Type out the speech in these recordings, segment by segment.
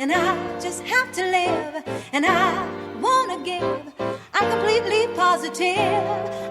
and I just have to live, and I wanna give. I'm completely positive.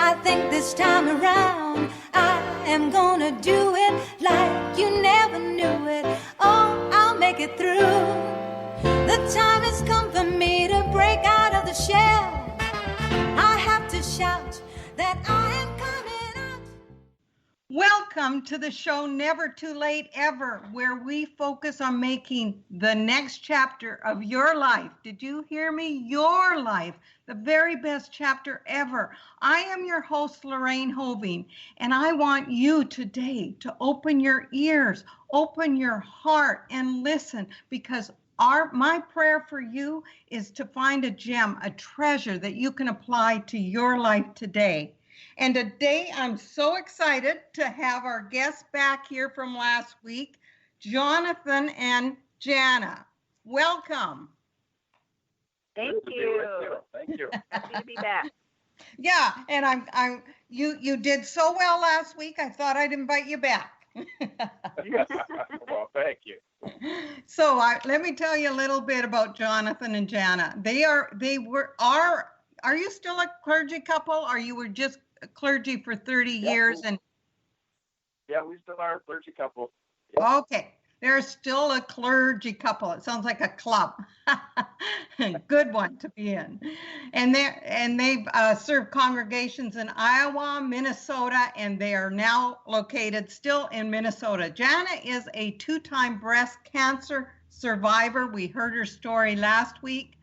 I think this time around I am gonna do it like you never knew it. Oh, I'll make it through. The time has come for me to break out of the shell. I have to shout that I am coming out. Welcome to the show Never Too Late Ever, where we focus on making the next chapter of your life. Did you hear me? Your life, the very best chapter ever. I am your host, Lorraine Hoving, and I want you today to open your ears, open your heart, and listen, because my prayer for you is to find a gem, a treasure that you can apply to your life today. And today I'm so excited to have our guests back here from last week, Jonathan and Jana. Welcome. Thank you. Thank you. Happy to be back. Yeah, and you did so well last week. I thought I'd invite you back. Well, thank you. So let me tell you a little bit about Jonathan and Jana. Are you still a clergy couple, or you were just clergy for 30 years? And yeah, we still are a clergy couple. Yeah. Okay, they're still a clergy couple. It sounds like a club. Good one to be in. And they've served congregations in Iowa, Minnesota, and they are now located still in Minnesota. Jana is a 2-time breast cancer survivor. We heard her story last week.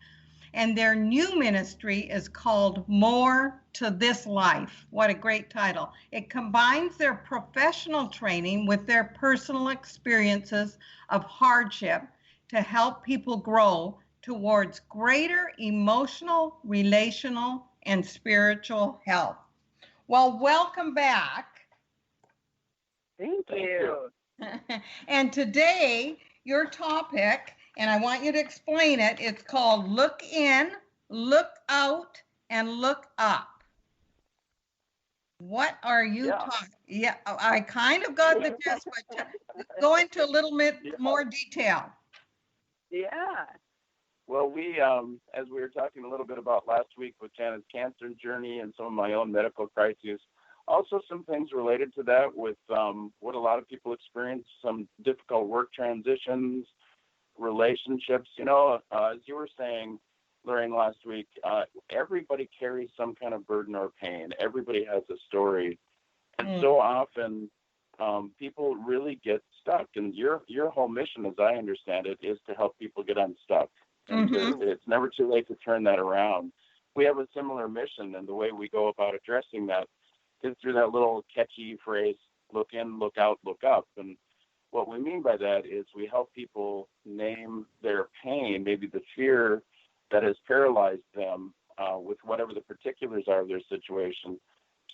And their new ministry is called More to This Life. What a great title. It combines their professional training with their personal experiences of hardship to help people grow towards greater emotional, relational, and spiritual health. Well, welcome back. Thank you. And today, your topic, and I want you to explain it. It's called Look In, Look Out, and Look Up. What are you talking? Yeah, I kind of got the gist, but go into a little bit more detail. Yeah. Well, we, as we were talking a little bit about last week with Jana's cancer journey and some of my own medical crises, also some things related to that with what a lot of people experience, some difficult work transitions, relationships. As you were saying, Lorraine, last week, everybody carries some kind of burden or pain. Everybody has a story. And so often people really get stuck. And your whole mission, as I understand it, is to help people get unstuck. And it's never too late to turn that around. We have a similar mission, and the way we go about addressing that is through that little catchy phrase, look in, look out, look up. And what we mean by that is we help people name their pain, maybe the fear that has paralyzed them with whatever the particulars are of their situation,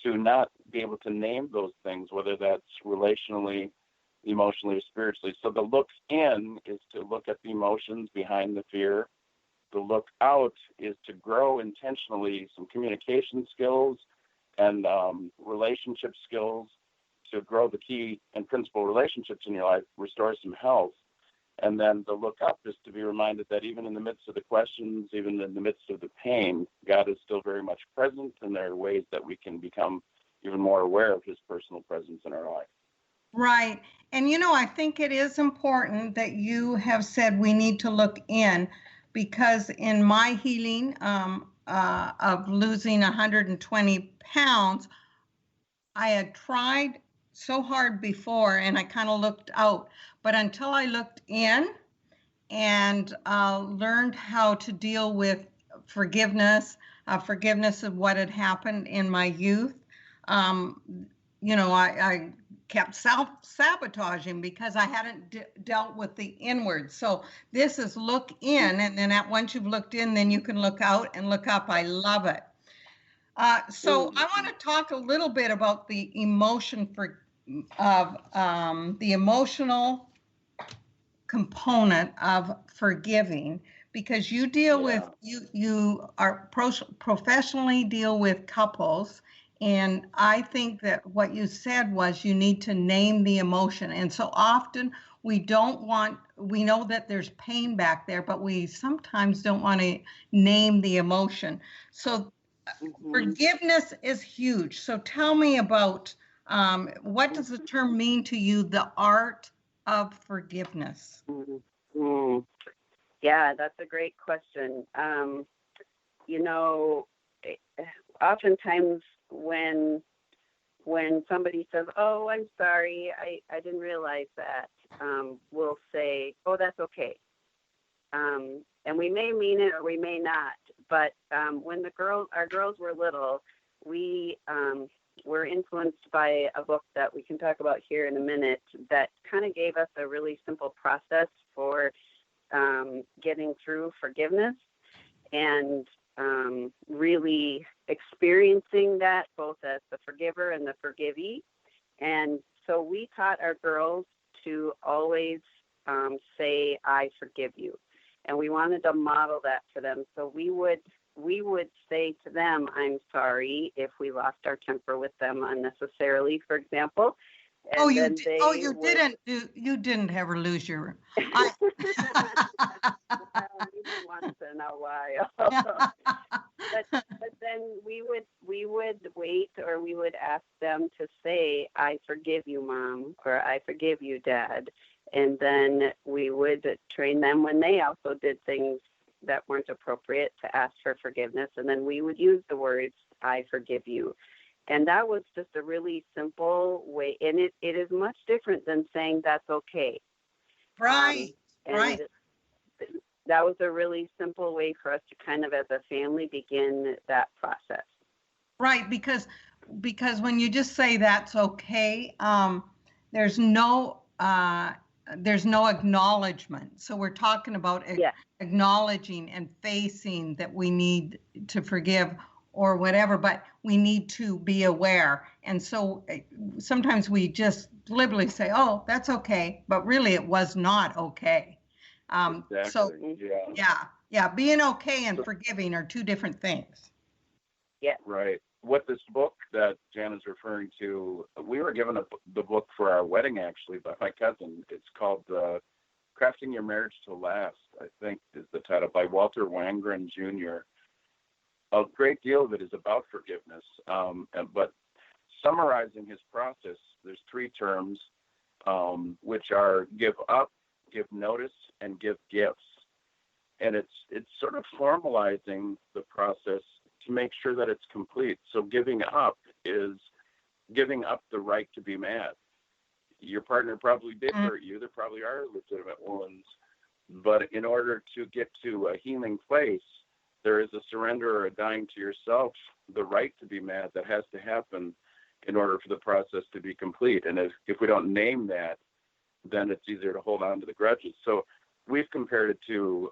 to not be able to name those things, whether that's relationally, emotionally, or spiritually. So the look in is to look at the emotions behind the fear. The look out is to grow intentionally some communication skills and relationship skills, to grow the key and principal relationships in your life, restore some health. And then the look up is to be reminded that even in the midst of the questions, even in the midst of the pain, God is still very much present, and there are ways that we can become even more aware of his personal presence in our life. Right. And, I think it is important that you have said we need to look in, because in my healing of losing 120 pounds, I had tried so hard before, and I kind of looked out. But until I looked in and learned how to deal with forgiveness of what had happened in my youth, I kept self-sabotaging because I hadn't dealt with the inward. So this is look in, and then once you've looked in, then you can look out and look up. I love it. So I want to talk a little bit about the emotional component of forgiving, because you deal with, you are professionally deal with couples. And I think that what you said was you need to name the emotion. And so often we know that there's pain back there, but we sometimes don't want to name the emotion. So forgiveness is huge. So tell me about what does the term mean to you, the art of forgiveness? Mm-hmm. Yeah, that's a great question. Oftentimes when somebody says, "Oh, I'm sorry, I didn't realize that," we'll say, "Oh, that's okay." And we may mean it or we may not. But when our girls were little, we were influenced by a book that we can talk about here in a minute that kind of gave us a really simple process for getting through forgiveness and really experiencing that both as the forgiver and the forgivee. And so we taught our girls to always say, "I forgive you." And we wanted to model that for them. So we would say to them, "I'm sorry," if we lost our temper with them unnecessarily, for example. And you didn't ever lose your. Maybe once in a while. but then we would wait, or we would ask them to say, "I forgive you, Mom," or "I forgive you, Dad." And then we would train them when they also did things that weren't appropriate to ask for forgiveness. And then we would use the words, "I forgive you." And that was just a really simple way. And it is much different than saying that's okay. Right. Right. That was a really simple way for us to kind of, as a family, begin that process. Right. Because when you just say that's okay, there's no acknowledgement. So we're talking about acknowledging and facing that we need to forgive or whatever, but we need to be aware. And so sometimes we just glibly say, "Oh, that's okay," but really it was not okay. Exactly. So being okay and forgiving are two different things. Yeah. Right. What this book that Jana's referring to, we were given the book for our wedding, actually, by my cousin. It's called Crafting Your Marriage to Last, I think is the title, by Walter Wangren Jr. A great deal of it is about forgiveness. But summarizing his process, there's three terms, which are give up, give notice, and give gifts. And it's sort of formalizing the process to make sure that it's complete. So giving up is giving up the right to be mad. Your partner probably did hurt you. There probably are legitimate wounds. But in order to get to a healing place, there is a surrender or a dying to yourself, the right to be mad that has to happen in order for the process to be complete. And if we don't name that, then it's easier to hold on to the grudges. So we've compared it to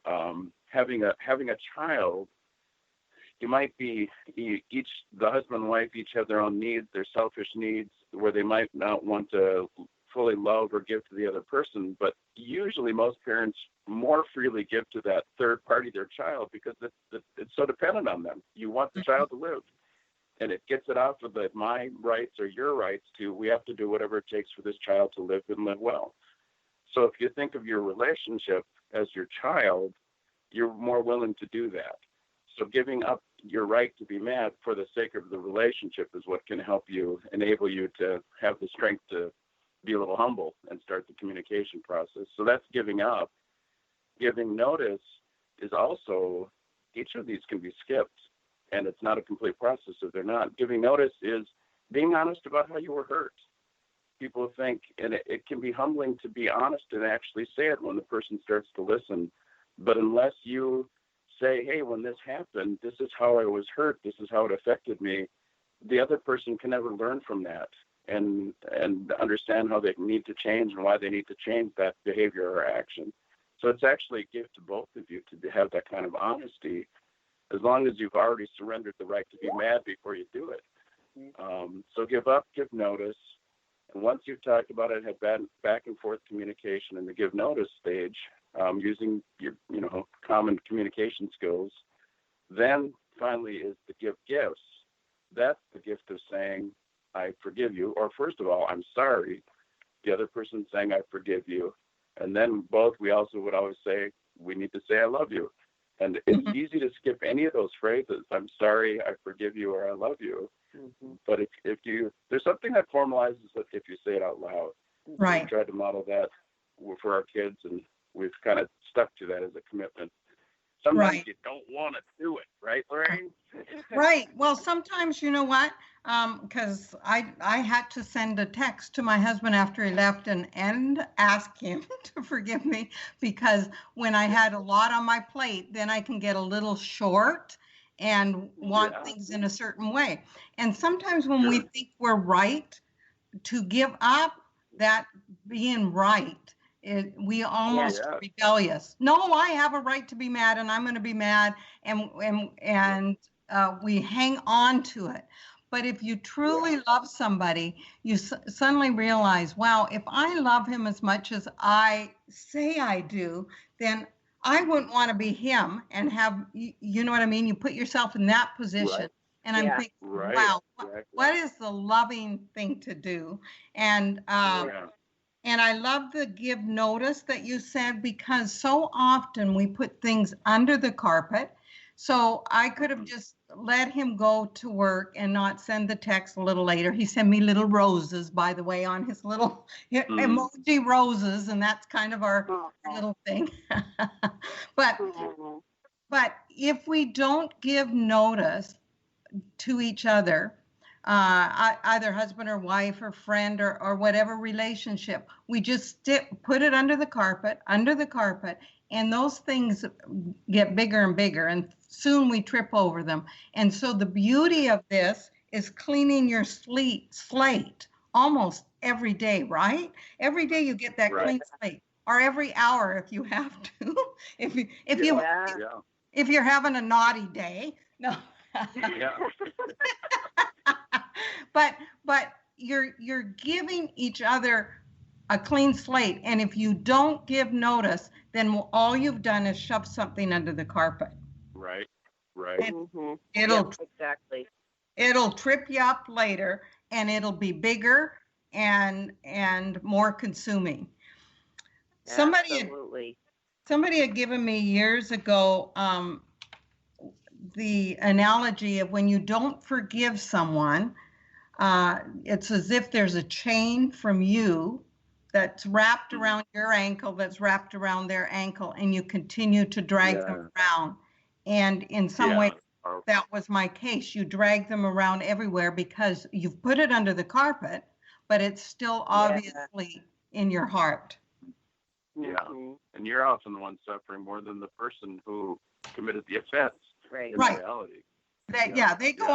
having a child. You might be the husband and wife each have their own needs, their selfish needs, where they might not want to fully love or give to the other person. But usually most parents more freely give to that third party, their child, because it's so dependent on them. You want the child to live. And it gets it off of the my rights or your rights to we have to do whatever it takes for this child to live and live well. So if you think of your relationship as your child, you're more willing to do that. So giving up your right to be mad for the sake of the relationship is what can help you, enable you to have the strength to be a little humble and start the communication process. So that's giving up. Giving notice is also, each of these can be skipped, and it's not a complete process if they're not. Giving notice is being honest about how you were hurt. People think, and it can be humbling to be honest and actually say it when the person starts to listen. But unless you say, hey, when this happened, this is how I was hurt, this is how it affected me, the other person can never learn from that and understand how they need to change and why they need to change that behavior or action. So it's actually a gift to both of you to have that kind of honesty, as long as you've already surrendered the right to be mad before you do it. So give up, give notice. And once you've talked about it, have back and forth communication in the give notice stage, using your common communication skills. Then finally is the give gifts. That's the gift of saying, I forgive you, or first of all, I'm sorry. The other person saying, I forgive you. And then we also would always say, we need to say, I love you. And it's easy to skip any of those phrases. I'm sorry, I forgive you, or I love you. But if there's something that formalizes it if you say it out loud. Right. We tried to model that for our kids, and we've kind of stuck to that as a commitment. Sometimes you don't want to do it, right, Lorraine? Right. Well, sometimes, you know what? Because I had to send a text to my husband after he left and ask him to forgive me, because when I had a lot on my plate, then I can get a little short and want things in a certain way. And sometimes when we think we're right to give up that being right, we almost are rebellious. No, I have a right to be mad, and I'm going to be mad, and we hang on to it. But if you truly love somebody, you suddenly realize, wow, if I love him as much as I say I do, then I wouldn't want to be him and have, you know what I mean? You put yourself in that position. Right. And I'm thinking, wow, what is the loving thing to do? And and I love the give notice that you said, because so often we put things under the carpet. So I could have just let him go to work and not send the text a little later. He sent me little roses, by the way, on his little emoji roses, and that's kind of our little thing. But if we don't give notice to each other, either husband or wife or friend or whatever relationship, we just put it under the carpet, and those things get bigger and bigger, and soon we trip over them. And so the beauty of this is cleaning your slate almost every day, right? Every day you get that clean slate, or every hour if you have to. if you're having a naughty day. No. But you're giving each other a clean slate, and if you don't give notice, then all you've done is shove something under the carpet. Right. It'll trip you up later, and it'll be bigger and more consuming. Absolutely. Somebody had given me years ago the analogy of when you don't forgive someone, it's as if there's a chain from you that's wrapped around your ankle, that's wrapped around their ankle, and you continue to drag them around. And in some way, that was my case. You drag them around everywhere because you've put it under the carpet, but it's still obviously in your heart. Yeah, and you're often the one suffering more than the person who committed the offense. In reality. They go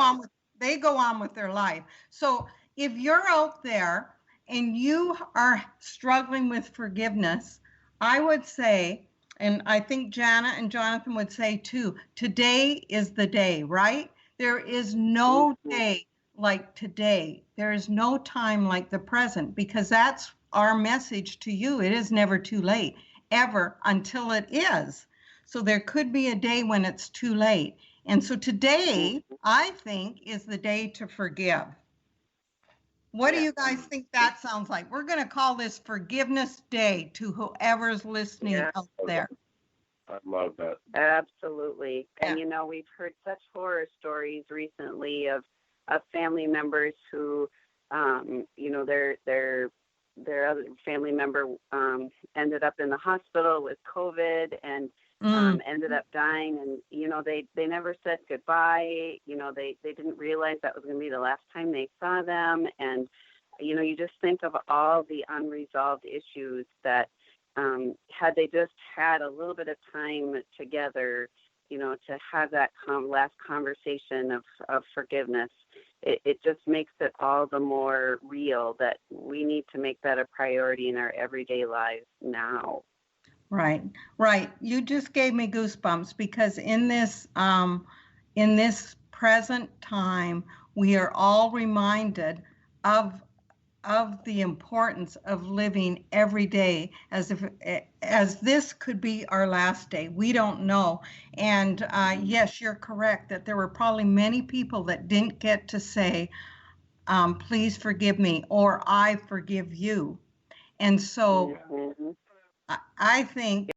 on with their life. So if you're out there and you are struggling with forgiveness, I would say, and I think Jana and Jonathan would say too, today is the day, right? There is no day like today. There is no time like the present, because that's our message to you. It is never too late, ever, until it is. So there could be a day when it's too late. And so today, I think, is the day to forgive. What do you guys think that sounds like? We're going to call this Forgiveness Day to whoever's listening out there. I love that. Absolutely. And, we've heard such horror stories recently of family members who, their other family member ended up in the hospital with COVID and ended up dying, and they never said goodbye. They didn't realize that was going to be the last time they saw them, and you just think of all the unresolved issues that had they just had a little bit of time together, to have that last conversation of forgiveness. It just makes it all the more real that we need to make that a priority in our everyday lives now. Right. You just gave me goosebumps, because in this present time, we are all reminded of the importance of living every day as this could be our last day. We don't know. And yes, you're correct that there were probably many people that didn't get to say, please forgive me, or I forgive you. And so I think